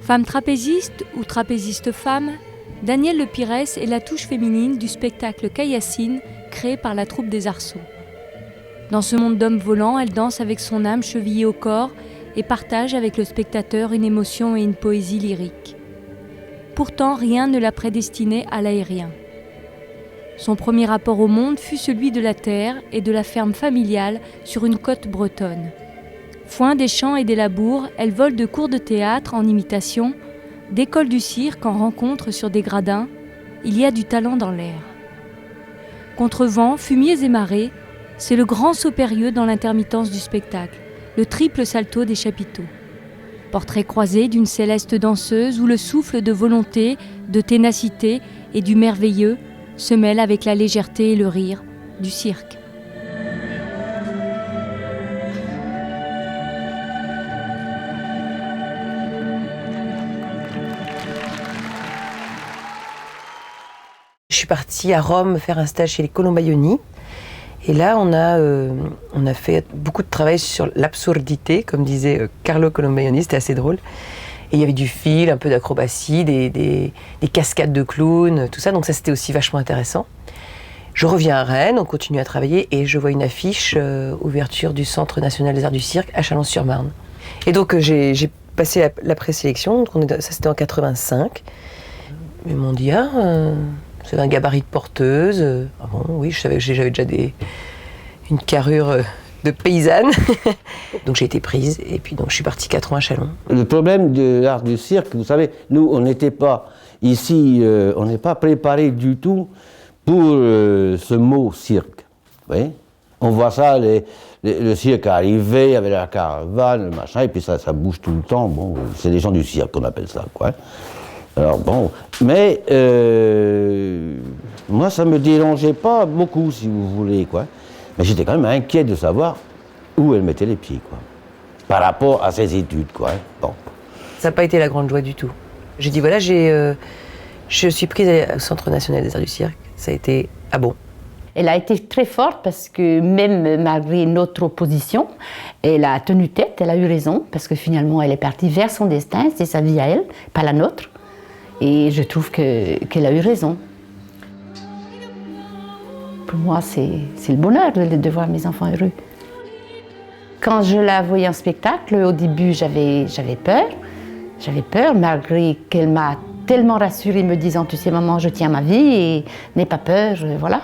Femme trapéziste ou trapéziste femme, Danielle Lepires est la touche féminine du spectacle Cayassine créé par la troupe des Arceaux. Dans ce monde d'hommes volants, elle danse avec son âme chevillée au corps et partage avec le spectateur une émotion et une poésie lyrique. Pourtant, rien ne l'a prédestinée à l'aérien. Son premier rapport au monde fut celui de la terre et de la ferme familiale sur une côte bretonne. Foin des champs et des labours, elle vole de cours de théâtre en imitation, d'école du cirque en rencontre sur des gradins. Il y a du talent dans l'air. Contre vent, fumiers et marées, c'est le grand saut périlleux dans l'intermittence du spectacle, le triple salto des chapiteaux. Portrait croisé d'une céleste danseuse où le souffle de volonté, de ténacité et du merveilleux se mêle avec la légèreté et le rire du cirque. Je suis partie à Rome faire un stage chez les Colombaioni. Et là, on a fait beaucoup de travail sur l'absurdité, comme disait Carlo Colombaioni, c'était assez drôle. Et il y avait du fil, un peu d'acrobatie, des cascades de clowns, tout ça, donc ça c'était aussi vachement intéressant. Je reviens à Rennes, on continue à travailler et je vois une affiche ouverture du Centre national des arts du cirque à Chalon-sur-Marne. Et donc j'ai passé la présélection, ça c'était en 85. Ils m'ont dit c'est un gabarit de porteuse. Ah bon, oui, j'avais déjà une carrure de paysanne. Donc j'ai été prise et puis donc je suis partie 4 ans à Chalon. Le problème de l'art du cirque, vous savez, nous on n'était pas ici, on n'est pas préparé du tout pour ce mot cirque. Vous voyez, on voit ça, le cirque arrivé avec la caravane, le machin, et puis ça bouge tout le temps. Bon, c'est les gens du cirque qu'on appelle ça, quoi. Alors bon, mais moi ça me dérangeait pas beaucoup, si vous voulez, quoi. Mais j'étais quand même inquiet de savoir où elle mettait les pieds, quoi, par rapport à ses études, quoi. Bon. Ça n'a pas été la grande joie du tout. J'ai dit voilà, je suis prise au Centre national des arts du cirque. Ça a été ah bon. Elle a été très forte parce que même malgré notre opposition, elle a tenu tête, elle a eu raison, parce que finalement elle est partie vers son destin, c'est sa vie à elle, pas la nôtre. Et je trouve qu'elle a eu raison. Pour moi, c'est le bonheur de voir mes enfants heureux. Quand je la voyais en spectacle, au début, j'avais peur. J'avais peur, malgré qu'elle m'a tellement rassurée, me disant, tu sais, maman, je tiens ma vie et n'aie pas peur, voilà.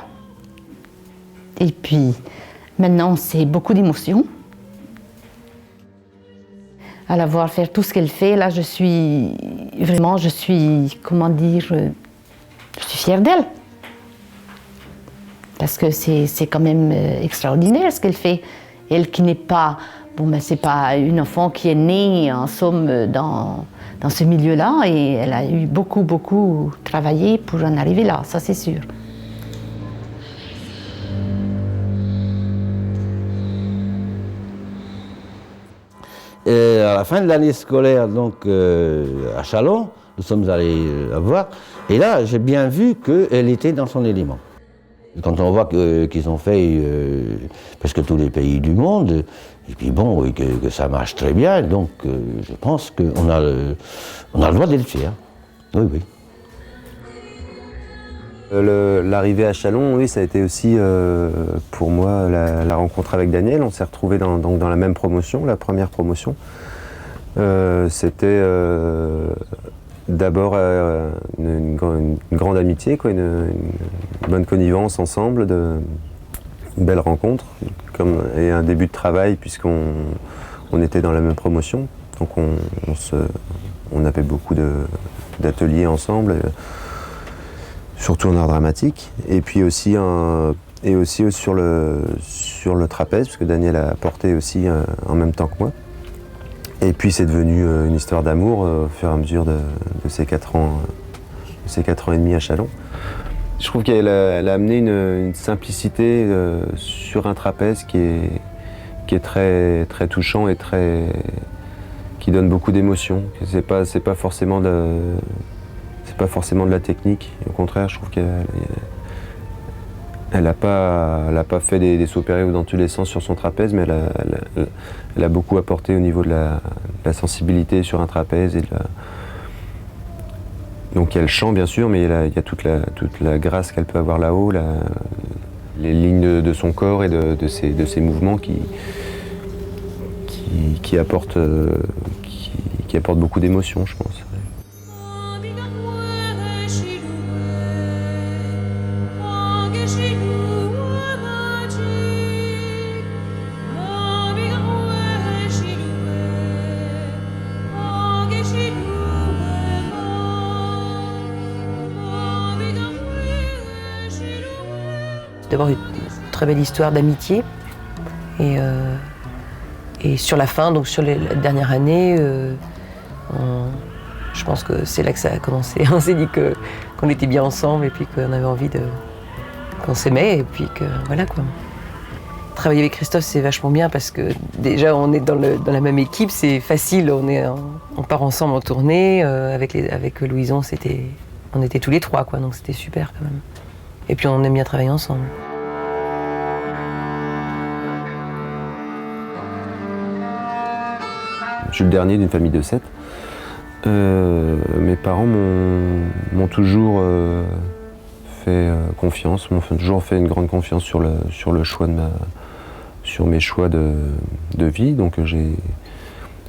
Et puis, maintenant, c'est beaucoup d'émotions. À la voir faire tout ce qu'elle fait, là, je suis comment dire, je suis fière d'elle. Parce que c'est quand même extraordinaire ce qu'elle fait. Elle qui n'est pas, c'est pas une enfant qui est née, en somme, dans ce milieu-là, et elle a eu beaucoup travaillé pour en arriver là, ça c'est sûr. Et à la fin de l'année scolaire, donc à Chalon, nous sommes allés la voir, et là j'ai bien vu qu'elle était dans son élément. Quand on voit qu'ils ont fait presque tous les pays du monde, et puis bon, que ça marche très bien, donc je pense qu'on a le droit d'être fiers. Oui, oui. L'arrivée à Chalon, oui, ça a été aussi pour moi la rencontre avec Danielle. On s'est retrouvés dans la même promotion, la première promotion. C'était d'abord une grande amitié, quoi, une bonne connivence ensemble, une belle rencontre et un début de travail puisqu'on était dans la même promotion. Donc on avait beaucoup d'ateliers ensemble. Surtout en art dramatique, et puis aussi sur le trapèze, parce que Daniel a apporté aussi en même temps que moi. Et puis c'est devenu une histoire d'amour au fur et à mesure de ces 4 ans et demi à Chalon. Je trouve qu'elle a amené une simplicité sur un trapèze qui est très, très touchant et qui donne beaucoup d'émotions. C'est pas forcément de la technique. Au contraire, je trouve qu'elle n'a pas fait des sauts périlleux dans tous les sens sur son trapèze, mais elle a beaucoup apporté au niveau de la sensibilité sur un trapèze et Donc il y a le chant bien sûr, mais il y a toute la grâce qu'elle peut avoir là-haut, les lignes de son corps et de ses mouvements qui apportent beaucoup d'émotions, je pense. D'abord une très belle histoire d'amitié et sur la fin, donc sur la dernière année, je pense que c'est là que ça a commencé. On s'est dit qu'on était bien ensemble et puis qu'on avait envie qu'on s'aimait et puis que voilà quoi. Travailler avec Christophe c'est vachement bien parce que déjà on est dans la même équipe, c'est facile, on part ensemble en tournée, avec Louison on était tous les trois quoi, donc c'était super quand même. Et puis on aime bien travailler ensemble. Je suis le dernier d'une famille de 7. Mes parents m'ont toujours fait confiance, m'ont toujours fait une grande confiance sur le choix sur mes choix de vie. Donc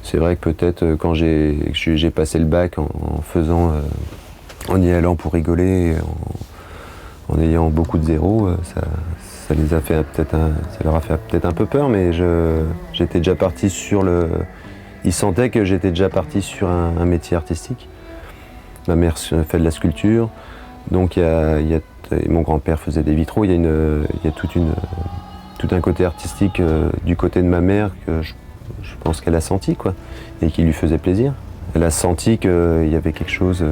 c'est vrai que peut-être quand j'ai passé le bac en y allant pour rigoler, en ayant beaucoup de zéros, ça leur a fait peut-être un peu peur, mais j'étais déjà parti ils sentaient que j'étais déjà parti sur un métier artistique. Ma mère fait de la sculpture, donc mon grand-père faisait des vitraux. Il y a tout un côté artistique du côté de ma mère que je pense qu'elle a senti, quoi, et qui lui faisait plaisir. Elle a senti qu'il y avait quelque chose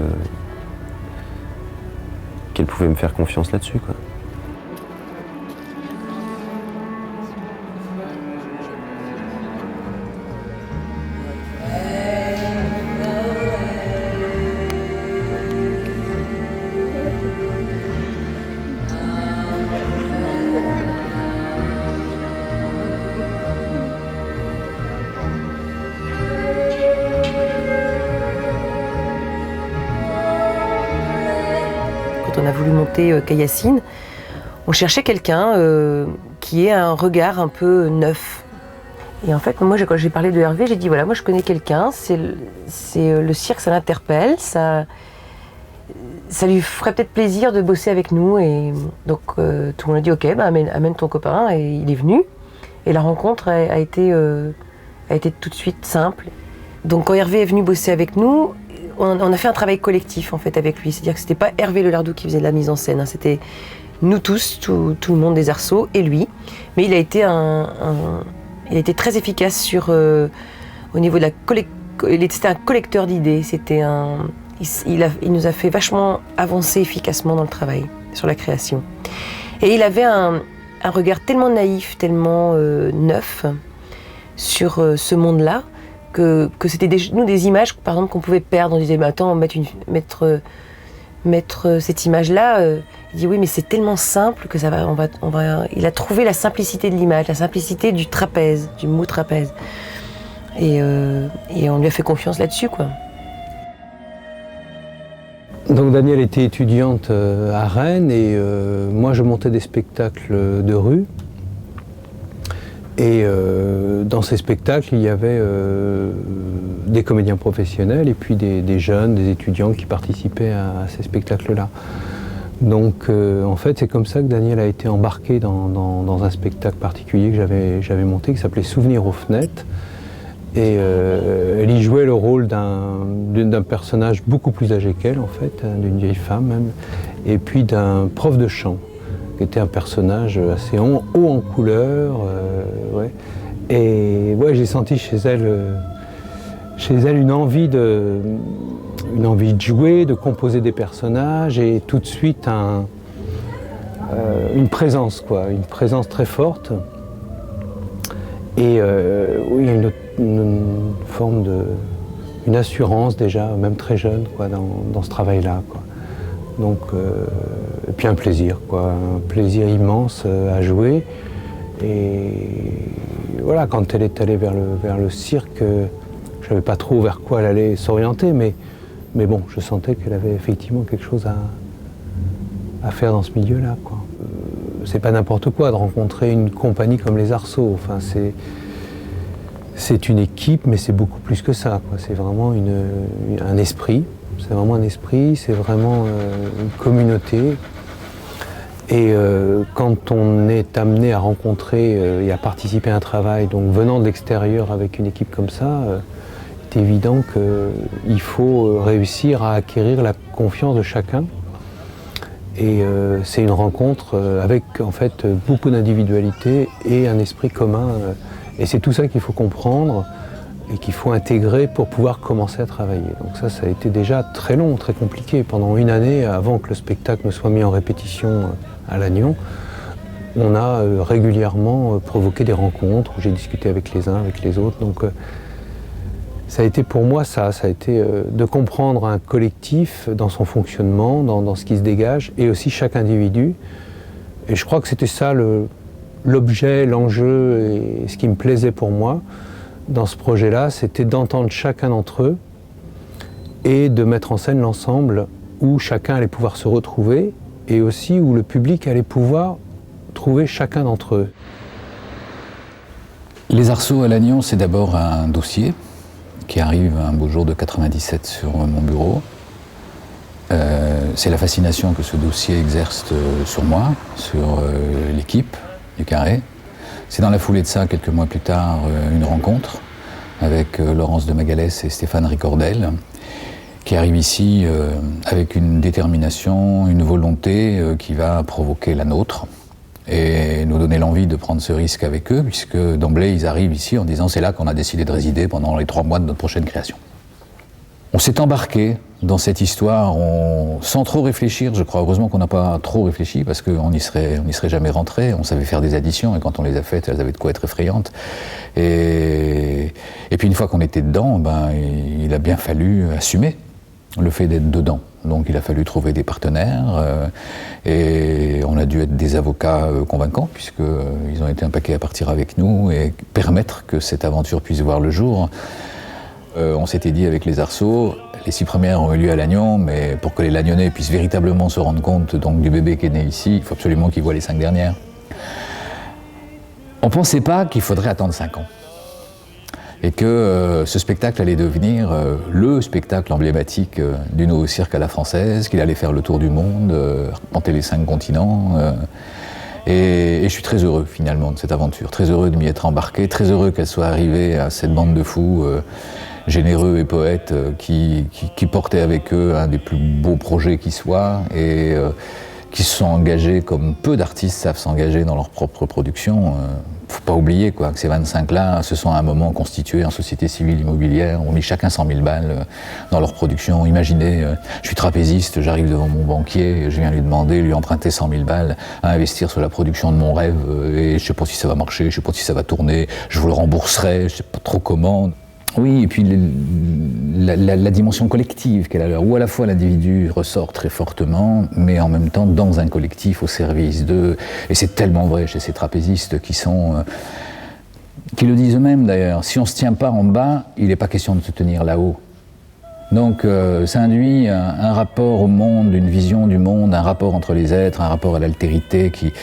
qu'elle pouvait me faire confiance là-dessus, quoi. On a voulu monter Cayassine, on cherchait quelqu'un qui ait un regard un peu neuf. Et en fait, moi, quand j'ai parlé de Hervé, j'ai dit voilà, moi je connais quelqu'un, c'est le cirque, ça l'interpelle, ça lui ferait peut-être plaisir de bosser avec nous. Et donc tout le monde a dit ok, bah, amène ton copain, et il est venu. Et la rencontre a été tout de suite simple. Donc quand Hervé est venu bosser avec nous, on a fait un travail collectif en fait avec lui, c'est-à-dire que c'était pas Hervé Lelardou qui faisait de la mise en scène, hein, c'était nous tous, tout le monde des arceaux et lui. Mais il a été très efficace au niveau de c'était un collecteur d'idées, il nous a fait vachement avancer efficacement dans le travail, sur la création. Et il avait un regard tellement naïf, tellement neuf sur ce monde-là, que c'était des images par exemple qu'on pouvait perdre. On disait mais attends, mettre cette image-là, il dit oui mais c'est tellement simple que il a trouvé la simplicité de l'image, la simplicité du trapèze, du mot trapèze. Et on lui a fait confiance là-dessus quoi. Donc Danielle était étudiante à Rennes et moi je montais des spectacles de rue. Et dans ces spectacles, il y avait des comédiens professionnels et puis des jeunes, des étudiants qui participaient à ces spectacles-là. Donc en fait, c'est comme ça que Daniel a été embarqué dans un spectacle particulier que j'avais monté, qui s'appelait Souvenirs aux fenêtres. Et elle y jouait le rôle d'un personnage beaucoup plus âgé qu'elle, en fait, d'une vieille femme même, et puis d'un prof de chant, qui était un personnage assez haut en couleur. Ouais. Et ouais, j'ai senti chez elle une envie de jouer, de composer des personnages, et tout de suite une présence, quoi, une présence très forte. Et oui, il y a une forme une assurance déjà, même très jeune, quoi, dans ce travail-là, quoi. Donc, et puis un plaisir immense à jouer. Et voilà, quand elle est allée vers le cirque, je ne savais pas trop vers quoi elle allait s'orienter, mais Mais bon, je sentais qu'elle avait effectivement quelque chose à faire dans ce milieu-là, quoi. C'est pas n'importe quoi de rencontrer une compagnie comme les Arceaux. Enfin, c'est une équipe, mais c'est beaucoup plus que ça, quoi. C'est vraiment un esprit. C'est vraiment un esprit, c'est vraiment une communauté. Et quand on est amené à rencontrer et à participer à un travail, donc venant de l'extérieur avec une équipe comme ça, c'est évident qu'il faut réussir à acquérir la confiance de chacun. Et c'est une rencontre avec en fait beaucoup d'individualité et un esprit commun. Et c'est tout ça qu'il faut comprendre et qu'il faut intégrer pour pouvoir commencer à travailler. Donc ça a été déjà très long, très compliqué. Pendant une année, avant que le spectacle ne soit mis en répétition à Lannion, on a régulièrement provoqué des rencontres où j'ai discuté avec les uns, avec les autres. Donc ça a été pour moi ça a été de comprendre un collectif dans son fonctionnement, dans ce qui se dégage, et aussi chaque individu. Et je crois que c'était ça l'objet, l'enjeu, et ce qui me plaisait pour moi dans ce projet-là, c'était d'entendre chacun d'entre eux et de mettre en scène l'ensemble où chacun allait pouvoir se retrouver et aussi où le public allait pouvoir trouver chacun d'entre eux. Les Arceaux à Lannion, c'est d'abord un dossier qui arrive un beau jour de 97 sur mon bureau. C'est la fascination que ce dossier exerce sur moi, sur l'équipe du Carré. C'est dans la foulée de ça, quelques mois plus tard, une rencontre avec Laurence de Magalès et Stéphane Ricordel, qui arrivent ici avec une détermination, une volonté qui va provoquer la nôtre et nous donner l'envie de prendre ce risque avec eux, puisque d'emblée ils arrivent ici en disant c'est là qu'on a décidé de résider pendant les 3 mois de notre prochaine création. On s'est embarqué dans cette histoire sans trop réfléchir, je crois. Heureusement qu'on n'a pas trop réfléchi, parce qu'on n'y serait jamais rentré. On savait faire des additions, et quand on les a faites, elles avaient de quoi être effrayantes. Et puis une fois qu'on était dedans, il a bien fallu assumer le fait d'être dedans. Donc il a fallu trouver des partenaires, et on a dû être des avocats convaincants, puisqu'ils ont été un paquet à partir avec nous, et permettre que cette aventure puisse voir le jour. On s'était dit avec les Arceaux, les 6 premières ont eu lieu à Lannion, mais pour que les Lagnonnais puissent véritablement se rendre compte donc, du bébé qui est né ici, il faut absolument qu'ils voient les 5 dernières. On ne pensait pas qu'il faudrait attendre 5 ans. Et que ce spectacle allait devenir le spectacle emblématique du nouveau cirque à la française, qu'il allait faire le tour du monde, arpenter les 5 continents. Et je suis très heureux finalement de cette aventure, très heureux de m'y être embarqué, très heureux qu'elle soit arrivée à cette bande de fous généreux et poètes qui portaient avec eux un des plus beaux projets qui soit, et qui se sont engagés comme peu d'artistes savent s'engager dans leur propre production. Faut pas oublier que ces 25-là se sont à un moment constitués en société civile immobilière, ont mis chacun 100 000 balles dans leur production. Imaginez, je suis trapéziste, j'arrive devant mon banquier, je viens lui emprunter 100 000 balles à investir sur la production de mon rêve, et je sais pas si ça va marcher, je sais pas si ça va tourner, je vous le rembourserai, je sais pas trop comment. Oui, et puis la dimension collective qu'elle a là, où à la fois l'individu ressort très fortement, mais en même temps dans un collectif au service d'eux. Et c'est tellement vrai chez ces trapézistes qui le disent eux-mêmes d'ailleurs. Si on ne se tient pas en bas, il n'est pas question de se tenir là-haut. Donc ça induit un rapport au monde, une vision du monde, un rapport entre les êtres, un rapport à l'altérité qui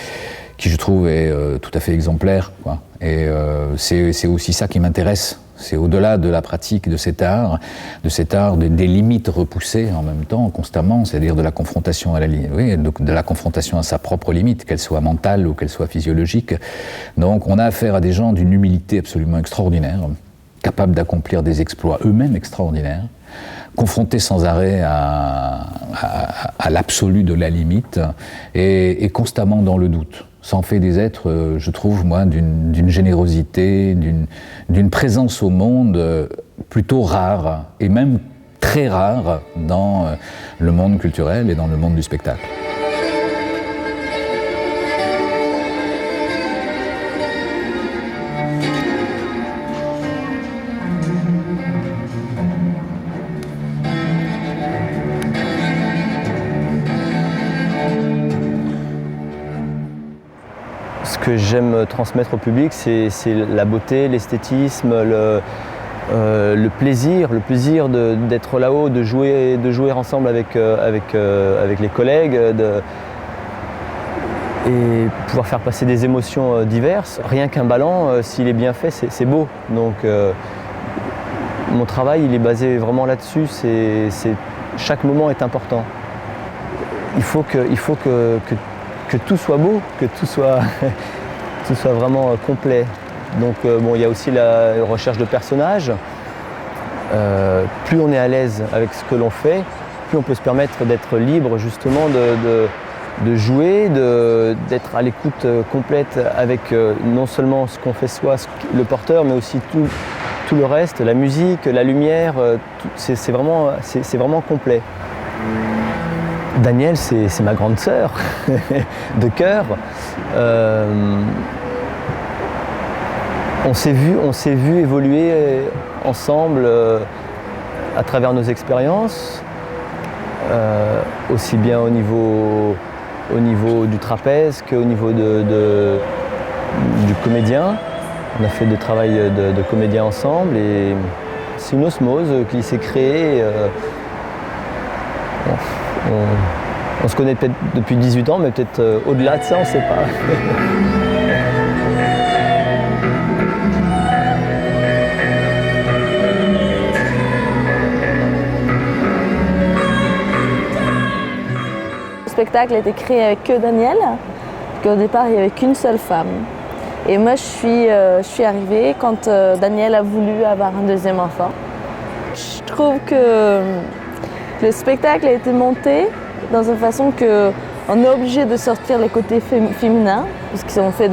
je trouve est tout à fait exemplaire, quoi. Et c'est aussi ça qui m'intéresse. C'est au-delà de la pratique de cet art des limites repoussées en même temps, constamment, c'est-à-dire de la confrontation à de la confrontation à sa propre limite, qu'elle soit mentale ou qu'elle soit physiologique. Donc on a affaire à des gens d'une humilité absolument extraordinaire, capables d'accomplir des exploits eux-mêmes extraordinaires, confrontés sans arrêt à l'absolu de la limite, et constamment dans le doute. Ça en fait des êtres, je trouve, moi, d'une générosité, d'une présence au monde plutôt rare, et même très rare dans le monde culturel et dans le monde du spectacle. Ce que j'aime transmettre au public, c'est la beauté, l'esthétisme, le plaisir d'être là-haut, de jouer ensemble avec les collègues, et pouvoir faire passer des émotions diverses. Rien qu'un ballon, s'il est bien fait, c'est beau. Donc mon travail, il est basé vraiment là-dessus. Chaque moment est important. Il faut que tout soit beau, que tout soit vraiment complet. Donc bon, il y a aussi la recherche de personnages. Plus on est à l'aise avec ce que l'on fait, plus on peut se permettre d'être libre justement de jouer, d'être à l'écoute complète avec non seulement ce qu'on fait soi, le porteur, mais aussi tout le reste, la musique, la lumière, c'est vraiment complet. Danielle, c'est ma grande sœur de cœur. On s'est vu évoluer ensemble à travers nos expériences, aussi bien au niveau du trapèze qu'au niveau du comédien. On a fait du travail de comédien ensemble et c'est une osmose qui s'est créée. On se connaît peut-être depuis 18 ans, mais peut-être au-delà de ça, on ne sait pas. Le spectacle a été créé avec que Danielle, parce qu'au départ il n'y avait qu'une seule femme. Et moi je suis arrivée quand Danielle a voulu avoir un deuxième enfant. Je trouve que le spectacle a été monté dans une façon qu'on est obligé de sortir les côtés féminins, parce qu'on fait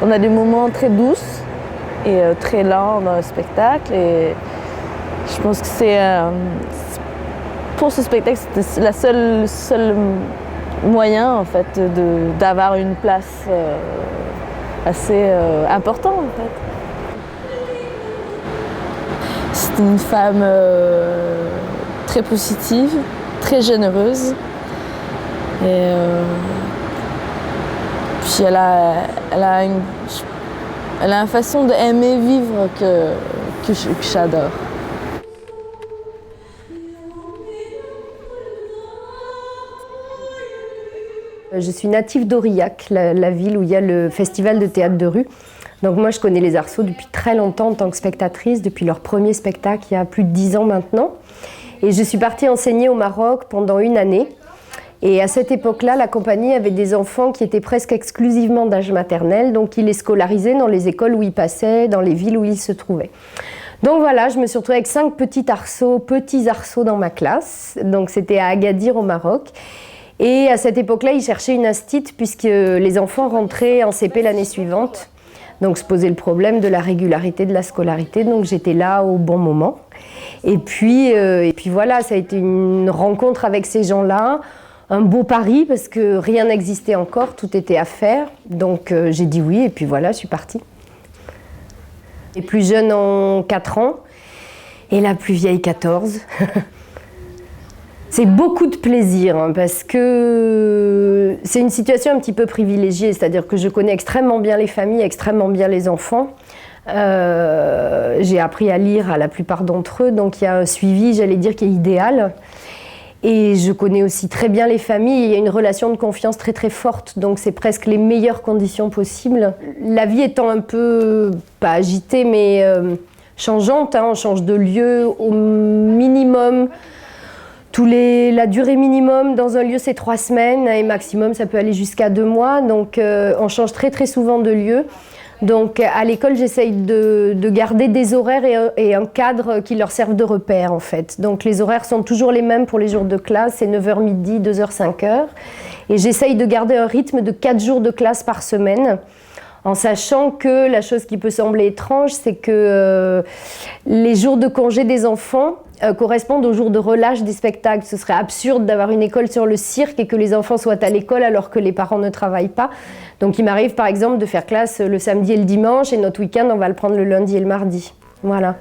on a des moments très doux et très lents dans le spectacle. Et je pense que pour ce spectacle, c'était la seule moyen en fait d'avoir une place assez importante en fait. C'est une femme très positive, très généreuse. Et puis elle a une façon d'aimer vivre que j'adore. Je suis native d'Aurillac, la ville où il y a le festival de théâtre de rue. Donc moi je connais les Arceaux depuis très longtemps en tant que spectatrice, depuis leur premier spectacle il y a plus de 10 ans maintenant. Et je suis partie enseigner au Maroc pendant une année. Et à cette époque-là, la compagnie avait des enfants qui étaient presque exclusivement d'âge maternel, donc ils les scolarisaient dans les écoles où ils passaient, dans les villes où ils se trouvaient. Donc voilà, je me suis retrouvée avec 5 petits arceaux dans ma classe. Donc c'était à Agadir au Maroc. Et à cette époque-là, ils cherchaient une instite puisque les enfants rentraient en CP l'année suivante. Donc se posait le problème de la régularité de la scolarité. Donc j'étais là au bon moment. Et puis voilà, ça a été une rencontre avec ces gens-là. Un beau pari parce que rien n'existait encore, tout était à faire. Donc j'ai dit oui et puis voilà, je suis partie. Les plus jeunes ont 4 ans et la plus vieille 14. C'est beaucoup de plaisir hein, parce que c'est une situation un petit peu privilégiée, c'est-à-dire que je connais extrêmement bien les familles, extrêmement bien les enfants. J'ai appris à lire à la plupart d'entre eux, donc il y a un suivi, j'allais dire, qui est idéal. Et je connais aussi très bien les familles, il y a une relation de confiance très très forte, donc c'est presque les meilleures conditions possibles. La vie étant un peu, pas agitée, mais changeante, hein, on change de lieu au minimum. La durée minimum dans un lieu c'est 3 semaines et maximum ça peut aller jusqu'à 2 mois, donc on change très très souvent de lieu. Donc à l'école j'essaye de garder des horaires et un cadre qui leur servent de repère en fait. Donc les horaires sont toujours les mêmes pour les jours de classe, c'est 9h midi, 2h 5h. Et j'essaye de garder un rythme de 4 jours de classe par semaine. En sachant que la chose qui peut sembler étrange, c'est que les jours de congé des enfants correspondent aux jours de relâche des spectacles. Ce serait absurde d'avoir une école sur le cirque et que les enfants soient à l'école alors que les parents ne travaillent pas. Donc il m'arrive par exemple de faire classe le samedi et le dimanche et notre week-end on va le prendre le lundi et le mardi. Voilà.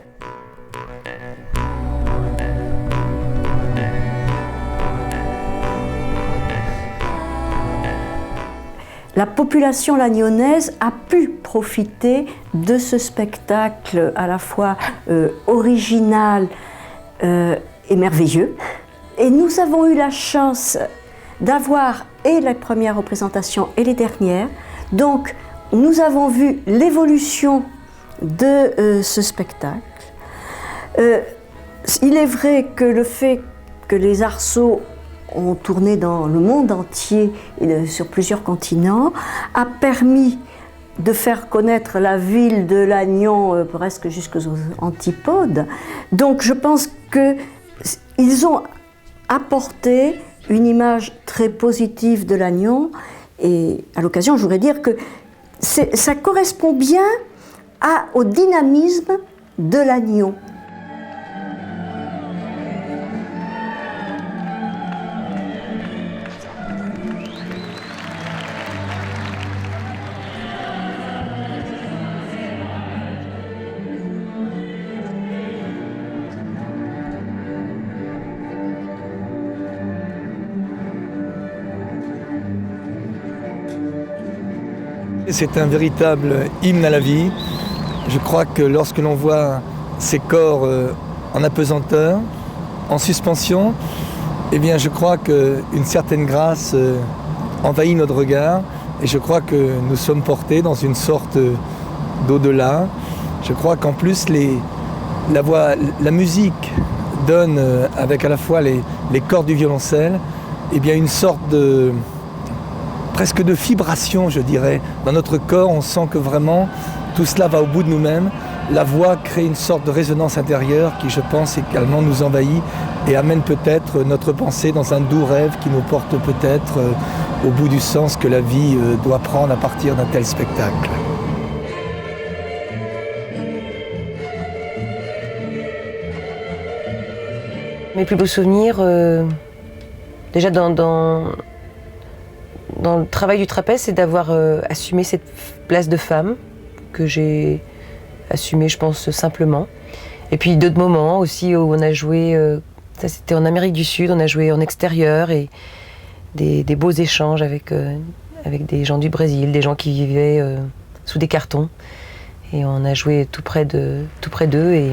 la population lagnonnaise a pu profiter de ce spectacle à la fois original et merveilleux. Et nous avons eu la chance d'avoir et les premières représentations et les dernières. Donc nous avons vu l'évolution de ce spectacle. Il est vrai que le fait que les arceaux ont tourné dans le monde entier et sur plusieurs continents a permis de faire connaître la ville de Lannion presque jusqu'aux antipodes. Donc je pense qu'ils ont apporté une image très positive de Lannion, et à l'occasion je voudrais dire que ça correspond bien au dynamisme de Lannion. C'est un véritable hymne à la vie. Je crois que lorsque l'on voit ces corps en apesanteur, en suspension, eh bien je crois qu'une certaine grâce envahit notre regard, et je crois que nous sommes portés dans une sorte d'au-delà. Je crois qu'en plus la musique donne, avec à la fois les cordes du violoncelle, eh bien une sorte presque de vibration, je dirais. Dans notre corps, on sent que vraiment tout cela va au bout de nous-mêmes. La voix crée une sorte de résonance intérieure qui, je pense, également nous envahit et amène peut-être notre pensée dans un doux rêve qui nous porte peut-être au bout du sens que la vie doit prendre à partir d'un tel spectacle. Mes plus beaux souvenirs, déjà dans le travail du trapèze, c'est d'avoir assumé cette place de femme que j'ai assumée, je pense, simplement. Et puis d'autres moments aussi où on a joué, ça c'était en Amérique du Sud, on a joué en extérieur et des beaux échanges avec des gens du Brésil, des gens qui vivaient sous des cartons. Et on a joué tout près d'eux et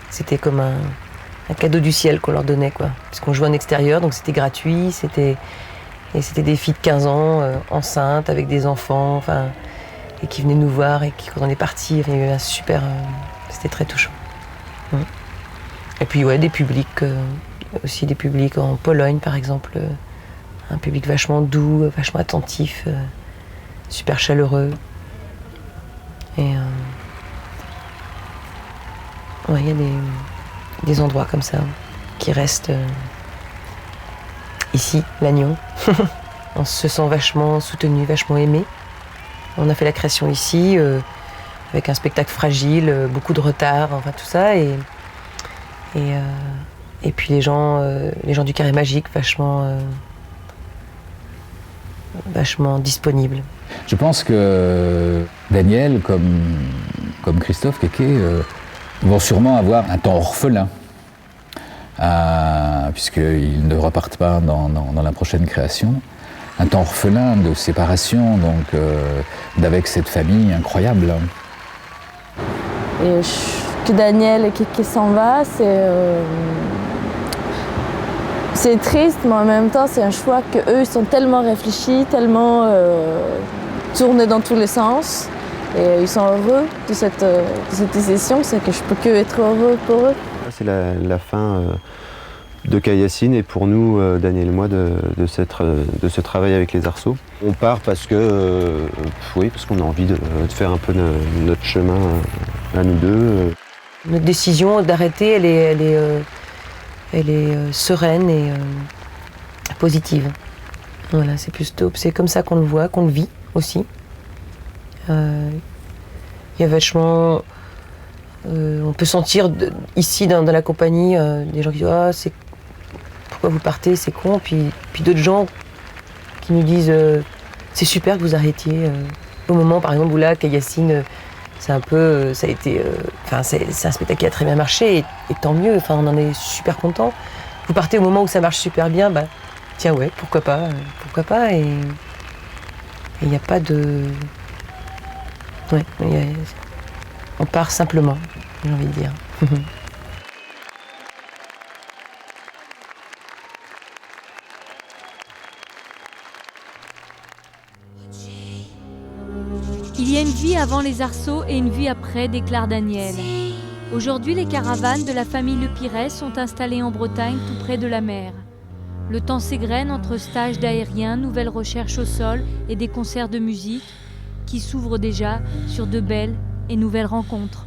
c'était comme un cadeau du ciel qu'on leur donnait, quoi. Parce qu'on jouait en extérieur, donc c'était gratuit, c'était des filles de 15 ans, enceintes, avec des enfants, et qui venaient nous voir, et quand on est parti, il y a eu un super... c'était très touchant. Et puis ouais, des publics, aussi des publics en Pologne par exemple, un public vachement doux, vachement attentif, super chaleureux. Et ouais, il y a des endroits comme ça qui restent ici, Lannion. On se sent vachement soutenu, vachement aimé. On a fait la création ici, avec un spectacle fragile, beaucoup de retard, enfin tout ça. Et puis les gens du Carré Magique, vachement disponibles. Je pense que Daniel, comme Christophe Quéquet, vont sûrement avoir un temps orphelin, puisqu'ils ne repartent pas dans la prochaine création. Un temps orphelin de séparation, donc d'avec cette famille incroyable. Et que Daniel Quéquet s'en va, c'est triste, mais en même temps c'est un choix qu'eux sont tellement réfléchis, tellement tournés dans tous les sens. Et ils sont heureux de cette décision, c'est que je peux que être heureux pour eux. C'est la fin de Cayassine et pour nous, Daniel et moi, de ce travail avec les arceaux. On part parce que, parce qu'on a envie de faire un peu notre chemin à nous deux. Notre décision d'arrêter, elle est sereine et positive. Voilà, c'est comme ça qu'on le voit, qu'on le vit aussi. Il y a vachement... on peut sentir ici dans la compagnie des gens qui disent pourquoi vous partez, c'est con, puis d'autres gens qui nous disent c'est super que vous arrêtiez. Au moment par exemple où là, Cayassine, c'est un peu, ça a été, c'est un spectacle qui a très bien marché et tant mieux, on en est super content. Vous partez au moment où ça marche super bien, tiens ouais, pourquoi pas, et il n'y a pas de... Ouais, on part simplement, j'ai envie de dire. Il y a une vie avant les arceaux et une vie après, déclare Daniel. Aujourd'hui, les caravanes de la famille Le Pires sont installées en Bretagne, tout près de la mer. Le temps s'égrène entre stages d'aériens, nouvelles recherches au sol et des concerts de musique qui s'ouvrent déjà sur de belles et nouvelles rencontres.